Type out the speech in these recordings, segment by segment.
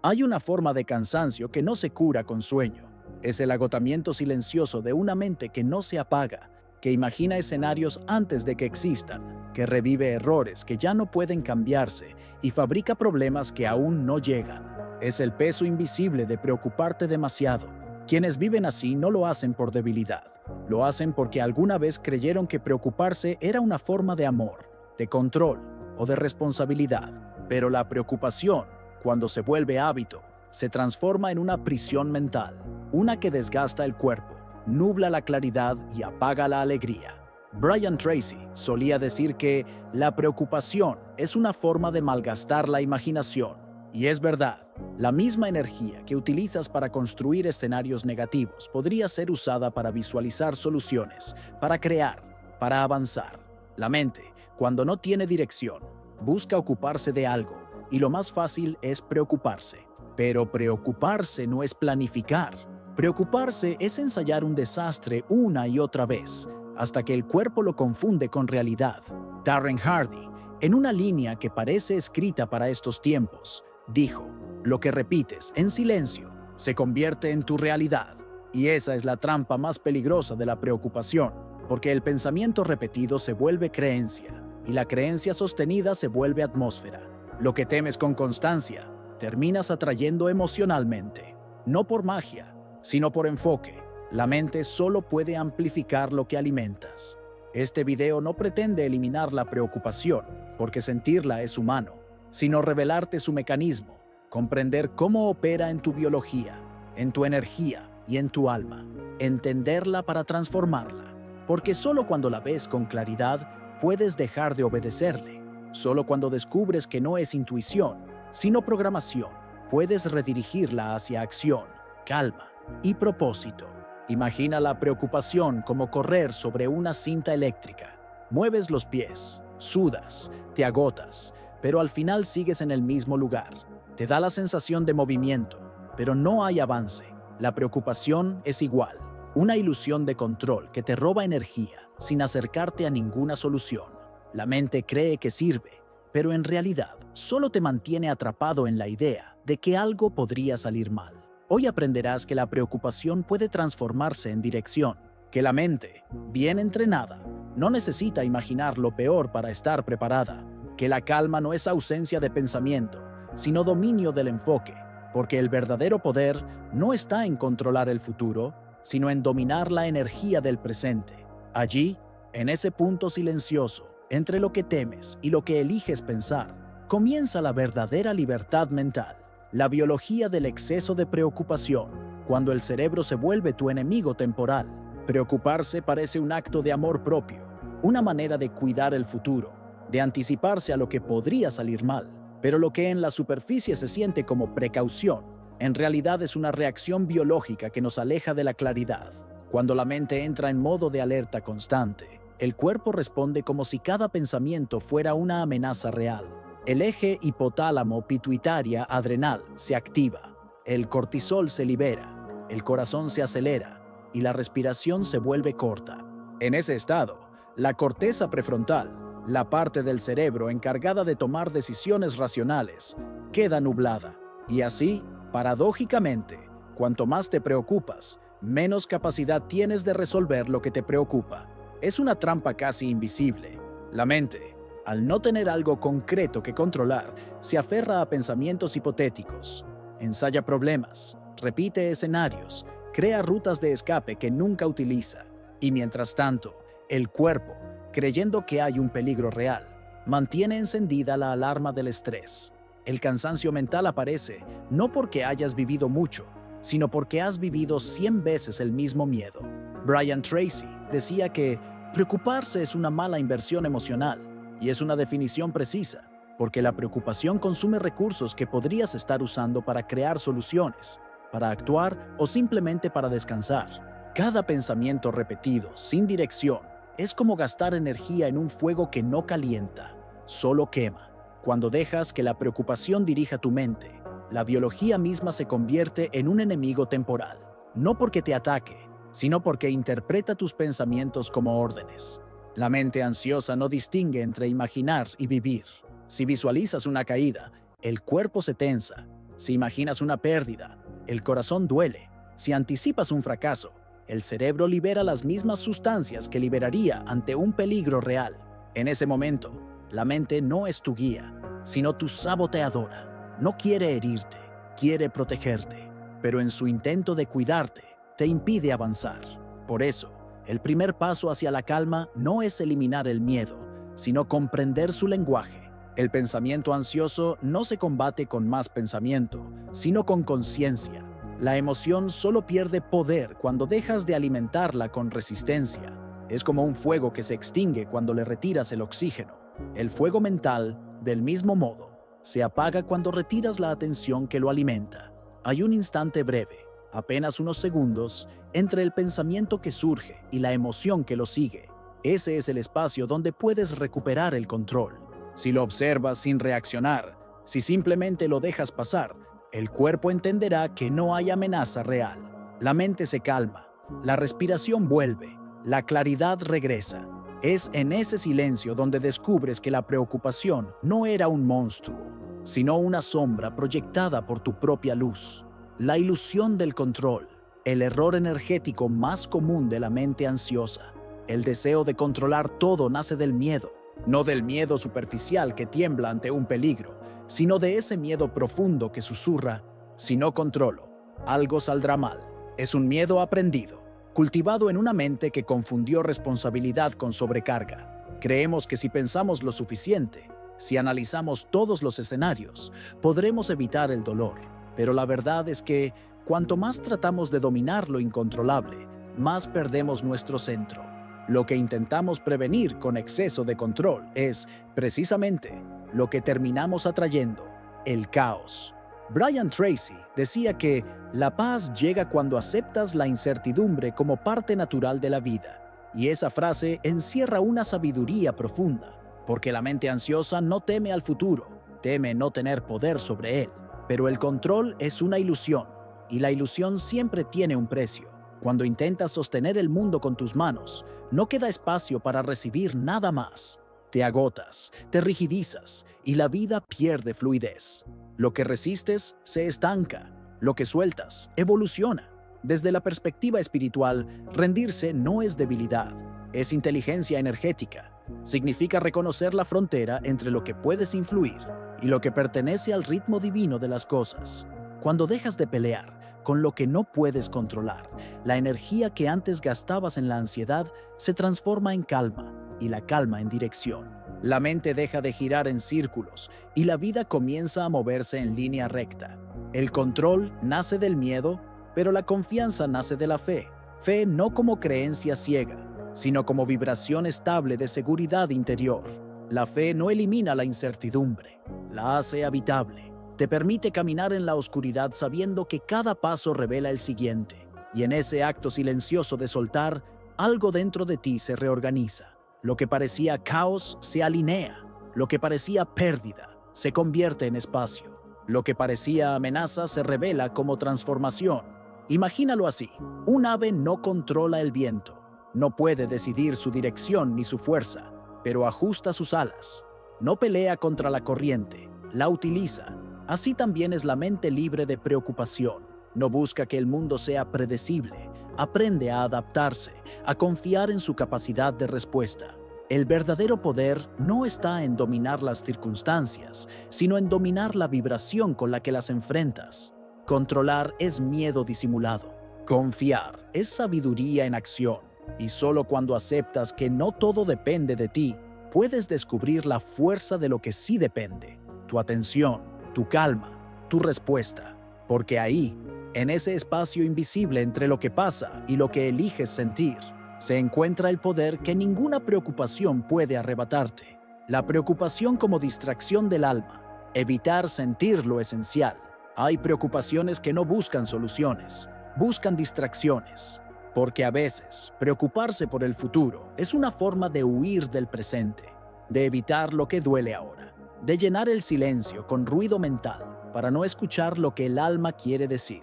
Hay una forma de cansancio que no se cura con sueño. Es el agotamiento silencioso de una mente que no se apaga, que imagina escenarios antes de que existan, que revive errores que ya no pueden cambiarse y fabrica problemas que aún no llegan. Es el peso invisible de preocuparte demasiado. Quienes viven así no lo hacen por debilidad. Lo hacen porque alguna vez creyeron que preocuparse era una forma de amor, de control o de responsabilidad. Pero la preocupación, cuando se vuelve hábito, se transforma en una prisión mental, una que desgasta el cuerpo, nubla la claridad y apaga la alegría. Brian Tracy solía decir que la preocupación es una forma de malgastar la imaginación. Y es verdad, la misma energía que utilizas para construir escenarios negativos podría ser usada para visualizar soluciones, para crear, para avanzar. La mente, cuando no tiene dirección, busca ocuparse de algo, y lo más fácil es preocuparse. Pero preocuparse no es planificar. Preocuparse es ensayar un desastre una y otra vez, hasta que el cuerpo lo confunde con realidad. Darren Hardy, en una línea que parece escrita para estos tiempos, dijo: "Lo que repites en silencio se convierte en tu realidad". Y esa es la trampa más peligrosa de la preocupación, porque el pensamiento repetido se vuelve creencia, y la creencia sostenida se vuelve atmósfera. Lo que temes con constancia, terminas atrayendo emocionalmente, no por magia, sino por enfoque. La mente solo puede amplificar lo que alimentas. Este video no pretende eliminar la preocupación, porque sentirla es humano, sino revelarte su mecanismo, comprender cómo opera en tu biología, en tu energía y en tu alma, entenderla para transformarla, porque solo cuando la ves con claridad puedes dejar de obedecerle. Solo cuando descubres que no es intuición, sino programación, puedes redirigirla hacia acción, calma y propósito. Imagina la preocupación como correr sobre una cinta eléctrica. Mueves los pies, sudas, te agotas, pero al final sigues en el mismo lugar. Te da la sensación de movimiento, pero no hay avance. La preocupación es igual, una ilusión de control que te roba energía sin acercarte a ninguna solución. La mente cree que sirve, pero en realidad solo te mantiene atrapado en la idea de que algo podría salir mal. Hoy aprenderás que la preocupación puede transformarse en dirección, que la mente, bien entrenada, no necesita imaginar lo peor para estar preparada, que la calma no es ausencia de pensamiento, sino dominio del enfoque, porque el verdadero poder no está en controlar el futuro, sino en dominar la energía del presente. Allí, en ese punto silencioso, entre lo que temes y lo que eliges pensar, comienza la verdadera libertad mental. La biología del exceso de preocupación, cuando el cerebro se vuelve tu enemigo temporal. Preocuparse parece un acto de amor propio, una manera de cuidar el futuro, de anticiparse a lo que podría salir mal. Pero lo que en la superficie se siente como precaución, en realidad es una reacción biológica que nos aleja de la claridad. Cuando la mente entra en modo de alerta constante, el cuerpo responde como si cada pensamiento fuera una amenaza real. El eje hipotálamo-pituitaria-adrenal se activa, el cortisol se libera, el corazón se acelera y la respiración se vuelve corta. En ese estado, la corteza prefrontal, la parte del cerebro encargada de tomar decisiones racionales, queda nublada. Y así, paradójicamente, cuanto más te preocupas, menos capacidad tienes de resolver lo que te preocupa. Es una trampa casi invisible. La mente, al no tener algo concreto que controlar, se aferra a pensamientos hipotéticos, ensaya problemas, repite escenarios, crea rutas de escape que nunca utiliza. Y mientras tanto, el cuerpo, creyendo que hay un peligro real, mantiene encendida la alarma del estrés. El cansancio mental aparece no porque hayas vivido mucho, sino porque has vivido 100 veces el mismo miedo. Brian Tracy decía que preocuparse es una mala inversión emocional, y es una definición precisa, porque la preocupación consume recursos que podrías estar usando para crear soluciones, para actuar o simplemente para descansar. Cada pensamiento repetido, sin dirección, es como gastar energía en un fuego que no calienta, solo quema. Cuando dejas que la preocupación dirija tu mente, la biología misma se convierte en un enemigo temporal, no porque te ataque, sino porque interpreta tus pensamientos como órdenes. La mente ansiosa no distingue entre imaginar y vivir. Si visualizas una caída, el cuerpo se tensa. Si imaginas una pérdida, el corazón duele. Si anticipas un fracaso, el cerebro libera las mismas sustancias que liberaría ante un peligro real. En ese momento, la mente no es tu guía, sino tu saboteadora. No quiere herirte, quiere protegerte, pero en su intento de cuidarte, te impide avanzar. Por eso, el primer paso hacia la calma no es eliminar el miedo, sino comprender su lenguaje. El pensamiento ansioso no se combate con más pensamiento, sino con conciencia. La emoción solo pierde poder cuando dejas de alimentarla con resistencia. Es como un fuego que se extingue cuando le retiras el oxígeno. El fuego mental, del mismo modo, se apaga cuando retiras la atención que lo alimenta. Hay un instante breve, apenas unos segundos, entre el pensamiento que surge y la emoción que lo sigue. Ese es el espacio donde puedes recuperar el control. Si lo observas sin reaccionar, si simplemente lo dejas pasar, el cuerpo entenderá que no hay amenaza real. La mente se calma, la respiración vuelve, la claridad regresa. Es en ese silencio donde descubres que la preocupación no era un monstruo, sino una sombra proyectada por tu propia luz. La ilusión del control, el error energético más común de la mente ansiosa. El deseo de controlar todo nace del miedo, no del miedo superficial que tiembla ante un peligro, sino de ese miedo profundo que susurra: si no controlo, algo saldrá mal. Es un miedo aprendido, cultivado en una mente que confundió responsabilidad con sobrecarga. Creemos que si pensamos lo suficiente, si analizamos todos los escenarios, podremos evitar el dolor. Pero la verdad es que, cuanto más tratamos de dominar lo incontrolable, más perdemos nuestro centro. Lo que intentamos prevenir con exceso de control es, precisamente, lo que terminamos atrayendo: el caos. Brian Tracy decía que la paz llega cuando aceptas la incertidumbre como parte natural de la vida, y esa frase encierra una sabiduría profunda, porque la mente ansiosa no teme al futuro, teme no tener poder sobre él. Pero el control es una ilusión, y la ilusión siempre tiene un precio. Cuando intentas sostener el mundo con tus manos, no queda espacio para recibir nada más. Te agotas, te rigidizas y la vida pierde fluidez. Lo que resistes se estanca, lo que sueltas evoluciona. Desde la perspectiva espiritual, rendirse no es debilidad, es inteligencia energética. Significa reconocer la frontera entre lo que puedes influir y lo que pertenece al ritmo divino de las cosas. Cuando dejas de pelear con lo que no puedes controlar, la energía que antes gastabas en la ansiedad se transforma en calma, y la calma en dirección. La mente deja de girar en círculos y la vida comienza a moverse en línea recta. El control nace del miedo, pero la confianza nace de la fe. Fe no como creencia ciega, sino como vibración estable de seguridad interior. La fe no elimina la incertidumbre, la hace habitable. Te permite caminar en la oscuridad sabiendo que cada paso revela el siguiente. Y en ese acto silencioso de soltar, algo dentro de ti se reorganiza. Lo que parecía caos se alinea. Lo que parecía pérdida se convierte en espacio. Lo que parecía amenaza se revela como transformación. Imagínalo así: un ave no controla el viento, no puede decidir su dirección ni su fuerza, pero ajusta sus alas. No pelea contra la corriente, la utiliza. Así también es la mente libre de preocupación. No busca que el mundo sea predecible. Aprende a adaptarse, a confiar en su capacidad de respuesta. El verdadero poder no está en dominar las circunstancias, sino en dominar la vibración con la que las enfrentas. Controlar es miedo disimulado. Confiar es sabiduría en acción. Y solo cuando aceptas que no todo depende de ti, puedes descubrir la fuerza de lo que sí depende: tu atención, tu calma, tu respuesta. Porque ahí, en ese espacio invisible entre lo que pasa y lo que eliges sentir, se encuentra el poder que ninguna preocupación puede arrebatarte. La preocupación como distracción del alma. Evitar sentir lo esencial. Hay preocupaciones que no buscan soluciones, buscan distracciones. Porque a veces, preocuparse por el futuro es una forma de huir del presente, de evitar lo que duele ahora, de llenar el silencio con ruido mental para no escuchar lo que el alma quiere decir.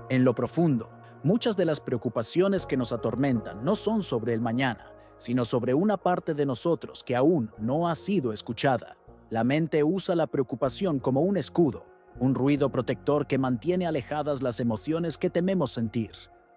En lo profundo, muchas de las preocupaciones que nos atormentan no son sobre el mañana, sino sobre una parte de nosotros que aún no ha sido escuchada. La mente usa la preocupación como un escudo, un ruido protector que mantiene alejadas las emociones que tememos sentir,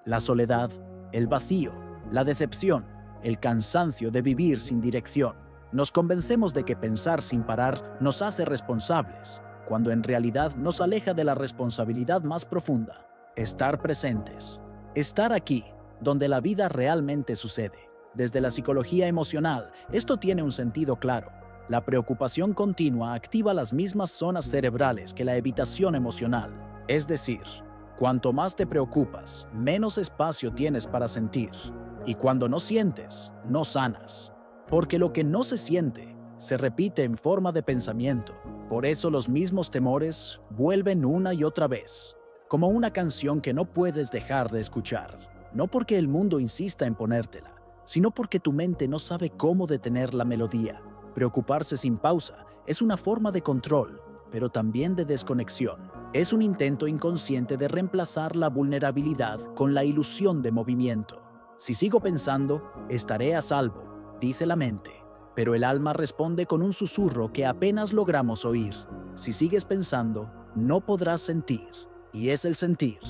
la soledad, el vacío, la decepción, el cansancio de vivir sin dirección. Nos convencemos de que pensar sin parar nos hace responsables, cuando en realidad nos aleja de la responsabilidad más profunda: estar presentes. Estar aquí, donde la vida realmente sucede. Desde la psicología emocional, esto tiene un sentido claro. La preocupación continua activa las mismas zonas cerebrales que la evitación emocional. Es decir, cuanto más te preocupas, menos espacio tienes para sentir. Y cuando no sientes, no sanas. Porque lo que no se siente, se repite en forma de pensamiento. Por eso los mismos temores vuelven una y otra vez, como una canción que no puedes dejar de escuchar. No porque el mundo insista en ponértela, sino porque tu mente no sabe cómo detener la melodía. Preocuparse sin pausa es una forma de control, pero también de desconexión. Es un intento inconsciente de reemplazar la vulnerabilidad con la ilusión de movimiento. Si sigo pensando, estaré a salvo, dice la mente, pero el alma responde con un susurro que apenas logramos oír. Si sigues pensando, no podrás sentir, y es el sentir,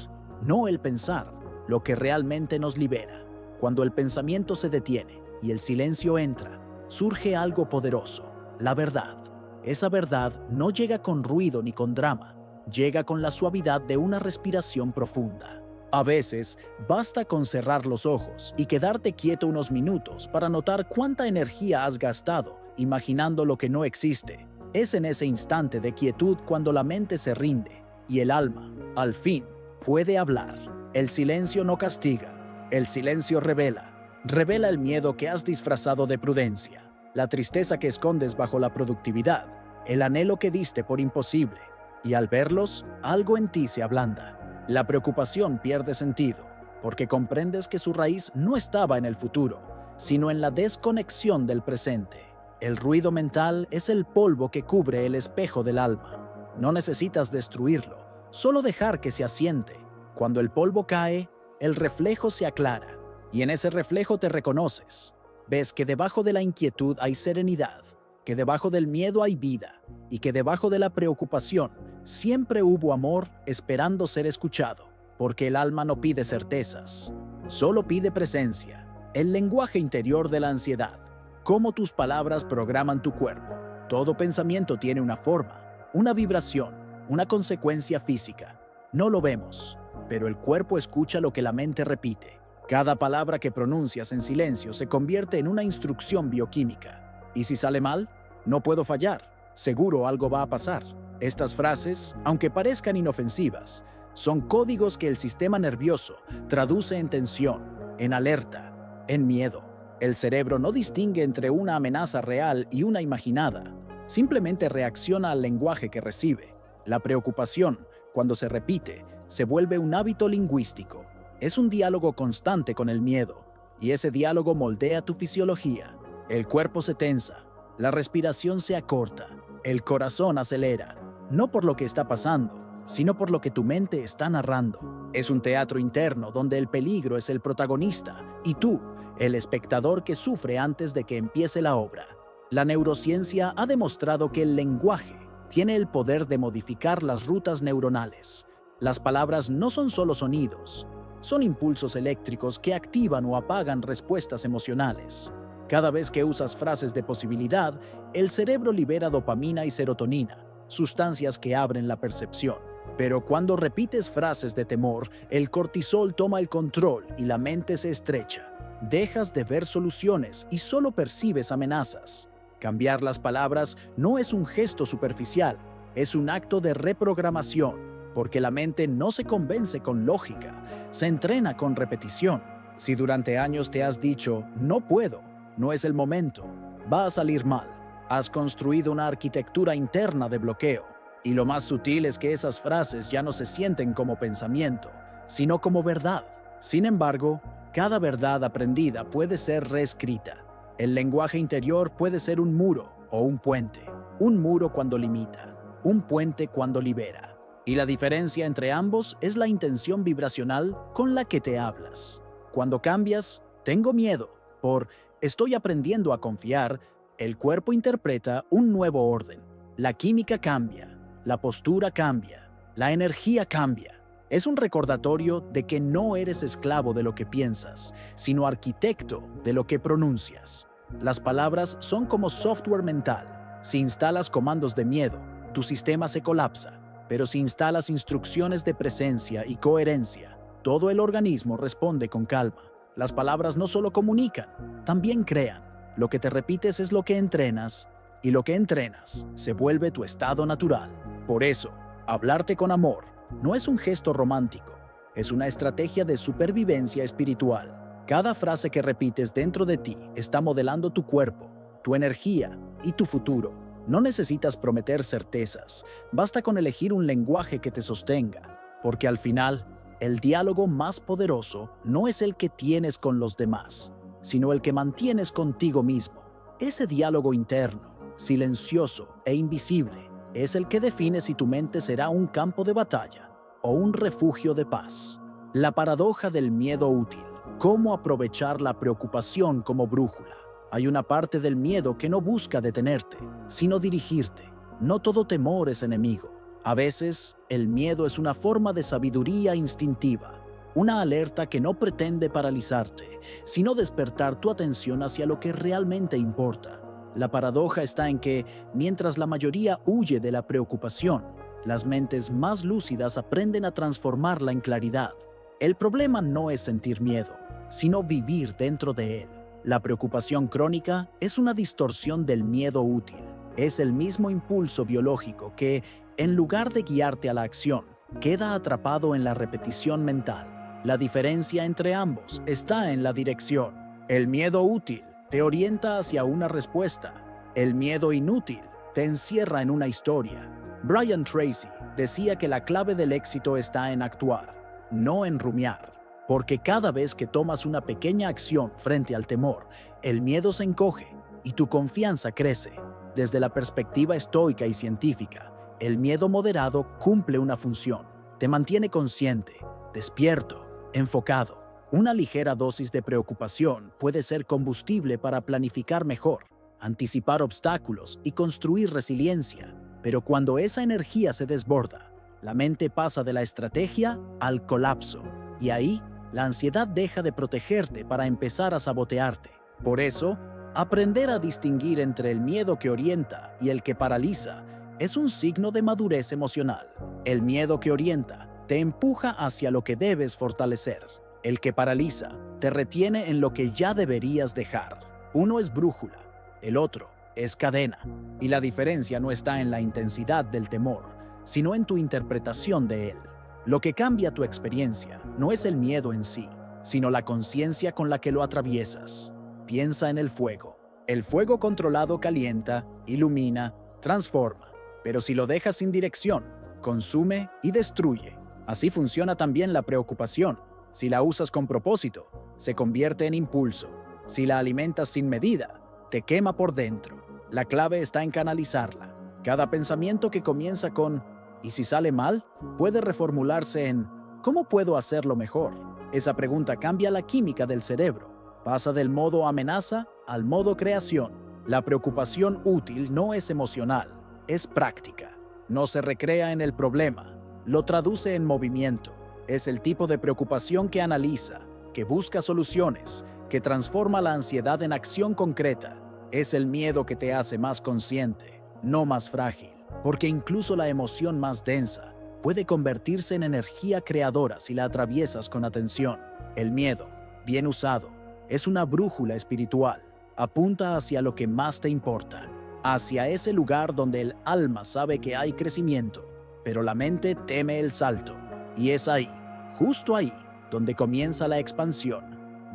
no el pensar, lo que realmente nos libera. Cuando el pensamiento se detiene y el silencio entra, surge algo poderoso: la verdad. Esa verdad no llega con ruido ni con drama, llega con la suavidad de una respiración profunda. A veces, basta con cerrar los ojos y quedarte quieto unos minutos para notar cuánta energía has gastado imaginando lo que no existe. Es en ese instante de quietud cuando la mente se rinde y el alma, al fin, puede hablar. El silencio no castiga, el silencio revela. Revela el miedo que has disfrazado de prudencia, la tristeza que escondes bajo la productividad, el anhelo que diste por imposible, y al verlos, algo en ti se ablanda. La preocupación pierde sentido, porque comprendes que su raíz no estaba en el futuro, sino en la desconexión del presente. El ruido mental es el polvo que cubre el espejo del alma. No necesitas destruirlo, solo dejar que se asiente. Cuando el polvo cae, el reflejo se aclara. Y en ese reflejo te reconoces. Ves que debajo de la inquietud hay serenidad, que debajo del miedo hay vida, y que debajo de la preocupación siempre hubo amor esperando ser escuchado, porque el alma no pide certezas, solo pide presencia, el lenguaje interior de la ansiedad, cómo tus palabras programan tu cuerpo. Todo pensamiento tiene una forma, una vibración, una consecuencia física. No lo vemos, pero el cuerpo escucha lo que la mente repite. Cada palabra que pronuncias en silencio se convierte en una instrucción bioquímica. ¿Y si sale mal? No puedo fallar. Seguro algo va a pasar. Estas frases, aunque parezcan inofensivas, son códigos que el sistema nervioso traduce en tensión, en alerta, en miedo. El cerebro no distingue entre una amenaza real y una imaginada. Simplemente reacciona al lenguaje que recibe. La preocupación, cuando se repite, se vuelve un hábito lingüístico. Es un diálogo constante con el miedo, y ese diálogo moldea tu fisiología. El cuerpo se tensa, la respiración se acorta, el corazón acelera, no por lo que está pasando, sino por lo que tu mente está narrando. Es un teatro interno donde el peligro es el protagonista y tú, el espectador que sufre antes de que empiece la obra. La neurociencia ha demostrado que el lenguaje tiene el poder de modificar las rutas neuronales. Las palabras no son solo sonidos, son impulsos eléctricos que activan o apagan respuestas emocionales. Cada vez que usas frases de posibilidad, el cerebro libera dopamina y serotonina, sustancias que abren la percepción. Pero cuando repites frases de temor, el cortisol toma el control y la mente se estrecha. Dejas de ver soluciones y solo percibes amenazas. Cambiar las palabras no es un gesto superficial, es un acto de reprogramación. Porque la mente no se convence con lógica, se entrena con repetición. Si durante años te has dicho, no puedo, no es el momento, va a salir mal, has construido una arquitectura interna de bloqueo. Y lo más sutil es que esas frases ya no se sienten como pensamiento, sino como verdad. Sin embargo, cada verdad aprendida puede ser reescrita. El lenguaje interior puede ser un muro o un puente. Un muro cuando limita, un puente cuando libera. Y la diferencia entre ambos es la intención vibracional con la que te hablas. Cuando cambias, tengo miedo, por estoy aprendiendo a confiar, el cuerpo interpreta un nuevo orden. La química cambia, la postura cambia, La energía cambia. Es un recordatorio de que no eres esclavo de lo que piensas, sino arquitecto de lo que pronuncias. Las palabras son como software mental. Si instalas comandos de miedo, tu sistema se colapsa, pero si instalas instrucciones de presencia y coherencia, todo el organismo responde con calma. Las palabras no solo comunican, también crean. Lo que te repites es lo que entrenas, y lo que entrenas se vuelve tu estado natural. Por eso, hablarte con amor no es un gesto romántico, es una estrategia de supervivencia espiritual. Cada frase que repites dentro de ti está modelando tu cuerpo, tu energía y tu futuro. No necesitas prometer certezas, basta con elegir un lenguaje que te sostenga, porque al final, el diálogo más poderoso no es el que tienes con los demás, sino el que mantienes contigo mismo. Ese diálogo interno, silencioso e invisible, es el que define si tu mente será un campo de batalla o un refugio de paz. La paradoja del miedo útil. ¿Cómo aprovechar la preocupación como brújula? Hay una parte del miedo que no busca detenerte, sino dirigirte. No todo temor es enemigo. A veces, el miedo es una forma de sabiduría instintiva, una alerta que no pretende paralizarte, sino despertar tu atención hacia lo que realmente importa. La paradoja está en que, mientras la mayoría huye de la preocupación, las mentes más lúcidas aprenden a transformarla en claridad. El problema no es sentir miedo, sino vivir dentro de él. La preocupación crónica es una distorsión del miedo útil. Es el mismo impulso biológico que, en lugar de guiarte a la acción, queda atrapado en la repetición mental. La diferencia entre ambos está en la dirección. El miedo útil te orienta hacia una respuesta. El miedo inútil te encierra en una historia. Brian Tracy decía que la clave del éxito está en actuar, no en rumiar. Porque cada vez que tomas una pequeña acción frente al temor, el miedo se encoge y tu confianza crece. Desde la perspectiva estoica y científica, el miedo moderado cumple una función. Te mantiene consciente, despierto, enfocado. Una ligera dosis de preocupación puede ser combustible para planificar mejor, anticipar obstáculos y construir resiliencia. Pero cuando esa energía se desborda, la mente pasa de la estrategia al colapso. Y ahí, la ansiedad deja de protegerte para empezar a sabotearte. Por eso, aprender a distinguir entre el miedo que orienta y el que paraliza es un signo de madurez emocional. El miedo que orienta te empuja hacia lo que debes fortalecer. El que paraliza te retiene en lo que ya deberías dejar. Uno es brújula, el otro es cadena. Y la diferencia no está en la intensidad del temor, sino en tu interpretación de él. Lo que cambia tu experiencia no es el miedo en sí, sino la conciencia con la que lo atraviesas. Piensa en el fuego. El fuego controlado calienta, ilumina, transforma. Pero si lo dejas sin dirección, consume y destruye. Así funciona también la preocupación. Si la usas con propósito, se convierte en impulso. Si la alimentas sin medida, te quema por dentro. La clave está en canalizarla. Cada pensamiento que comienza con ¿y si sale mal?, puede reformularse en ¿cómo puedo hacerlo mejor? Esa pregunta cambia la química del cerebro. Pasa del modo amenaza al modo creación. La preocupación útil no es emocional, es práctica. No se recrea en el problema, lo traduce en movimiento. Es el tipo de preocupación que analiza, que busca soluciones, que transforma la ansiedad en acción concreta. Es el miedo que te hace más consciente, no más frágil. Porque incluso la emoción más densa puede convertirse en energía creadora si la atraviesas con atención. El miedo, bien usado, es una brújula espiritual. Apunta hacia lo que más te importa, hacia ese lugar donde el alma sabe que hay crecimiento, pero la mente teme el salto. Y es ahí, justo ahí, donde comienza la expansión.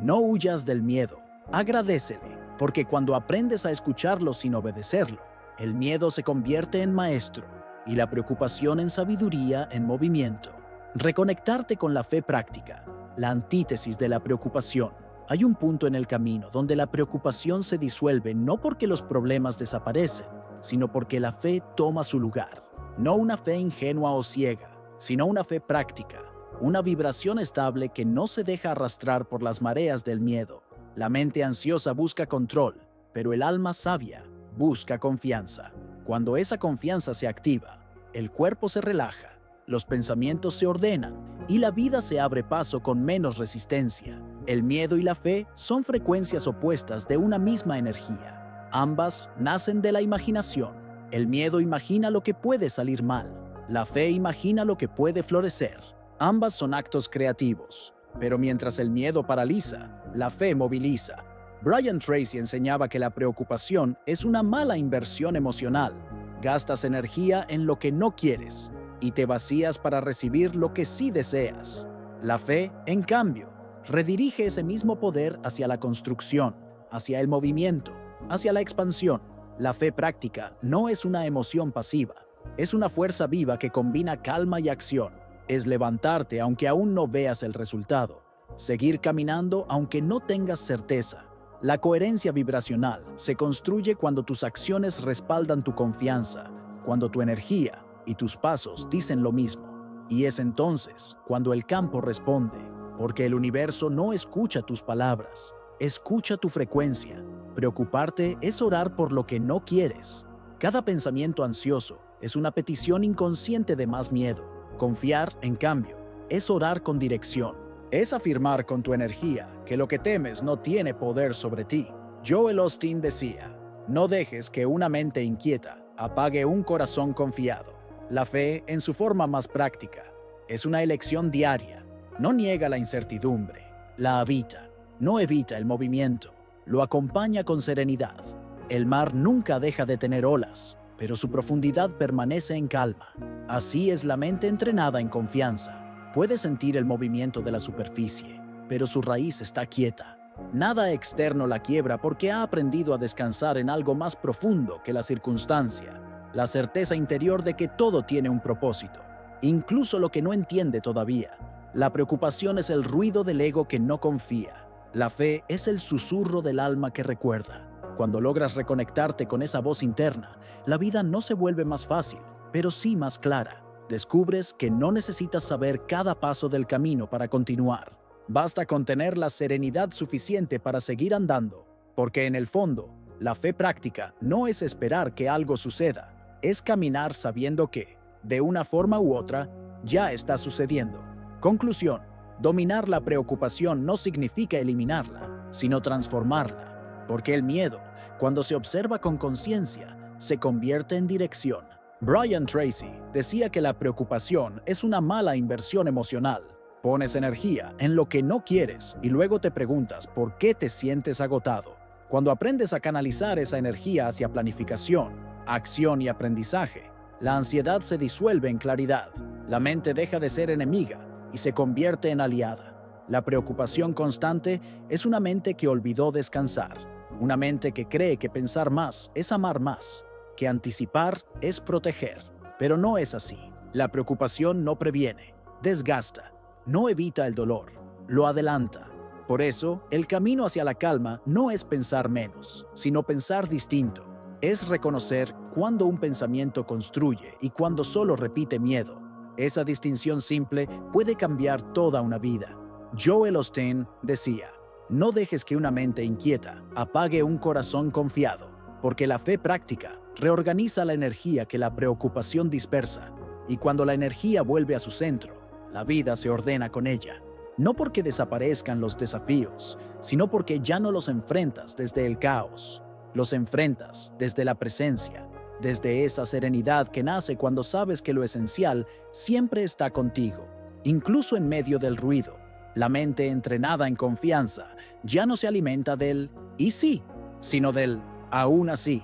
No huyas del miedo, agradécele, porque cuando aprendes a escucharlo sin obedecerlo, el miedo se convierte en maestro y la preocupación en sabiduría en movimiento. Reconectarte con la fe práctica, la antítesis de la preocupación. Hay un punto en el camino donde la preocupación se disuelve no porque los problemas desaparecen, sino porque la fe toma su lugar. No una fe ingenua o ciega, sino una fe práctica, una vibración estable que no se deja arrastrar por las mareas del miedo. La mente ansiosa busca control, pero el alma sabia busca confianza. Cuando esa confianza se activa, el cuerpo se relaja, los pensamientos se ordenan y la vida se abre paso con menos resistencia. El miedo y la fe son frecuencias opuestas de una misma energía. Ambas nacen de la imaginación. El miedo imagina lo que puede salir mal. La fe imagina lo que puede florecer. Ambas son actos creativos, pero mientras el miedo paraliza, la fe moviliza. Brian Tracy enseñaba que la preocupación es una mala inversión emocional. Gastas energía en lo que no quieres y te vacías para recibir lo que sí deseas. La fe, en cambio, redirige ese mismo poder hacia la construcción, hacia el movimiento, hacia la expansión. La fe práctica no es una emoción pasiva, es una fuerza viva que combina calma y acción. Es levantarte aunque aún no veas el resultado, seguir caminando aunque no tengas certeza. La coherencia vibracional se construye cuando tus acciones respaldan tu confianza, cuando tu energía y tus pasos dicen lo mismo. Y es entonces cuando el campo responde, porque el universo no escucha tus palabras, escucha tu frecuencia. Preocuparte es orar por lo que no quieres. Cada pensamiento ansioso es una petición inconsciente de más miedo. Confiar, en cambio, es orar con dirección. Es afirmar con tu energía que lo que temes no tiene poder sobre ti. Joel Osteen decía, no dejes que una mente inquieta apague un corazón confiado. La fe, en su forma más práctica, es una elección diaria. No niega la incertidumbre, la habita, no evita el movimiento, lo acompaña con serenidad. El mar nunca deja de tener olas, pero su profundidad permanece en calma. Así es la mente entrenada en confianza. Puede sentir el movimiento de la superficie, pero su raíz está quieta. Nada externo la quiebra porque ha aprendido a descansar en algo más profundo que la circunstancia, la certeza interior de que todo tiene un propósito, incluso lo que no entiende todavía. La preocupación es el ruido del ego que no confía. La fe es el susurro del alma que recuerda. Cuando logras reconectarte con esa voz interna, la vida no se vuelve más fácil, pero sí más clara. Descubres que no necesitas saber cada paso del camino para continuar. Basta con tener la serenidad suficiente para seguir andando, porque en el fondo, la fe práctica no es esperar que algo suceda, es caminar sabiendo que, de una forma u otra, ya está sucediendo. Conclusión: dominar la preocupación no significa eliminarla, sino transformarla, porque el miedo, cuando se observa con conciencia, se convierte en dirección. Brian Tracy decía que la preocupación es una mala inversión emocional. Pones energía en lo que no quieres y luego te preguntas por qué te sientes agotado. Cuando aprendes a canalizar esa energía hacia planificación, acción y aprendizaje, la ansiedad se disuelve en claridad. La mente deja de ser enemiga y se convierte en aliada. La preocupación constante es una mente que olvidó descansar, una mente que cree que pensar más es amar más, que anticipar es proteger, pero no es así. La preocupación no previene, desgasta, no evita el dolor, lo adelanta. Por eso, el camino hacia la calma no es pensar menos, sino pensar distinto. Es reconocer cuándo un pensamiento construye y cuándo solo repite miedo. Esa distinción simple puede cambiar toda una vida. Joel Osteen decía, no dejes que una mente inquieta apague un corazón confiado, porque la fe práctica reorganiza la energía que la preocupación dispersa, y cuando la energía vuelve a su centro, la vida se ordena con ella. No porque desaparezcan los desafíos, sino porque ya no los enfrentas desde el caos. Los enfrentas desde la presencia, desde esa serenidad que nace cuando sabes que lo esencial siempre está contigo, incluso en medio del ruido. La mente entrenada en confianza ya no se alimenta del «y sí», sino del «aún así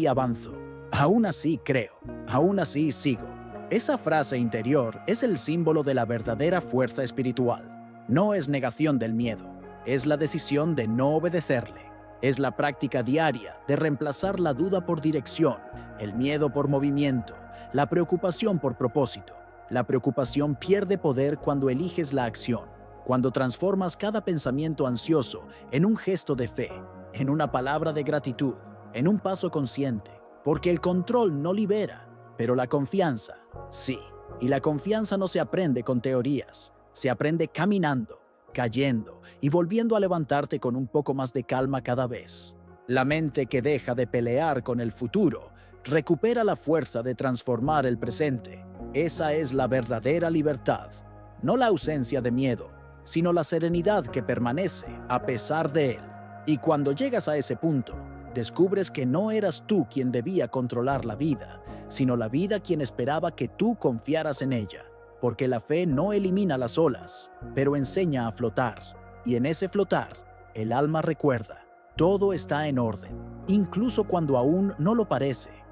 avanzo, aún así creo, aún así sigo». Esa frase interior es el símbolo de la verdadera fuerza espiritual. No es negación del miedo, es la decisión de no obedecerle. Es la práctica diaria de reemplazar la duda por dirección, el miedo por movimiento, la preocupación por propósito. La preocupación pierde poder cuando eliges la acción, cuando transformas cada pensamiento ansioso en un gesto de fe, en una palabra de gratitud, en un paso consciente, porque el control no libera, pero la confianza, sí. Y la confianza no se aprende con teorías, se aprende caminando, cayendo y volviendo a levantarte con un poco más de calma cada vez. La mente que deja de pelear con el futuro recupera la fuerza de transformar el presente. Esa es la verdadera libertad, no la ausencia de miedo, sino la serenidad que permanece a pesar de él. Y cuando llegas a ese punto, descubres que no eras tú quien debía controlar la vida, sino la vida quien esperaba que tú confiaras en ella, porque la fe no elimina las olas, pero enseña a flotar, y en ese flotar, el alma recuerda, todo está en orden, incluso cuando aún no lo parece.